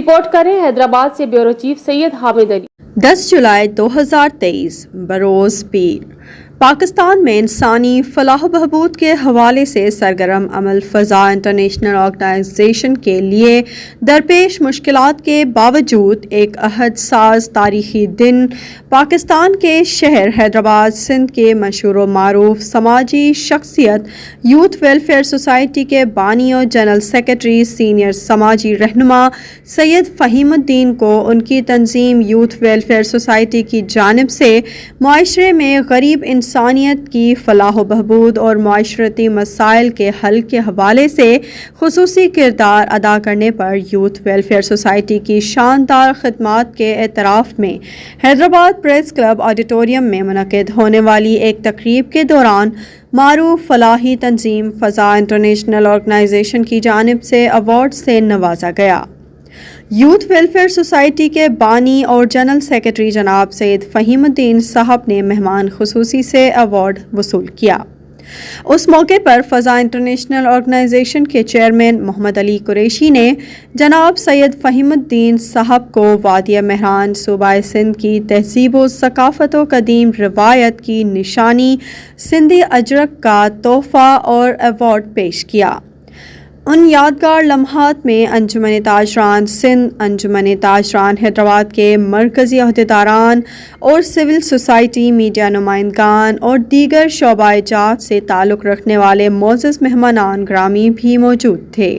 Report کر رہے ہیں حیدرآباد سے بیورو چیف سید حامد علی۔ 10 جولائی 2023 بروز پیر پاکستان میں انسانی فلاح و بہبود کے حوالے سے سرگرم عمل فضا انٹرنیشنل آرگنائزیشن کے لیے درپیش مشکلات کے باوجود ایک عہد ساز تاریخی دن پاکستان کے شہر حیدرآباد سندھ کے مشہور و معروف سماجی شخصیت یوتھ ویلفیئر سوسائٹی کے بانی اور جنرل سیکرٹری سینئر سماجی رہنما سید فہیم الدین کو ان کی تنظیم یوتھ ویلفیئر سوسائٹی کی جانب سے معاشرے میں غریب انسانیت کی فلاح و بہبود اور معاشرتی مسائل کے حل کے حوالے سے خصوصی کردار ادا کرنے پر یوتھ ویلفیئر سوسائٹی کی شاندار خدمات کے اعتراف میں حیدرآباد پریس کلب آڈیٹوریم میں منعقد ہونے والی ایک تقریب کے دوران معروف فلاحی تنظیم فضا انٹرنیشنل آرگنائزیشن کی جانب سے ایوارڈ سے نوازا گیا۔ یوتھ ویلفیئر سوسائٹی کے بانی اور جنرل سیکرٹری جناب سید فہیم الدین صاحب نے مہمان خصوصی سے ایوارڈ وصول کیا۔ اس موقع پر فضا انٹرنیشنل آرگنائزیشن کے چیئرمین محمد علی قریشی نے جناب سید فہیم الدین صاحب کو وادی مہران صوبہ سندھ کی تہذیب و ثقافت و قدیم روایت کی نشانی سندھی اجرک کا تحفہ اور ایوارڈ پیش کیا۔ ان یادگار لمحات میں انجمن تاجران سندھ، انجمن تاجران حیدرآباد کے مرکزی عہدیداران اور سول سوسائٹی، میڈیا نمائندگان اور دیگر شعبہ جات سے تعلق رکھنے والے معزز مہمانان گرامی بھی موجود تھے۔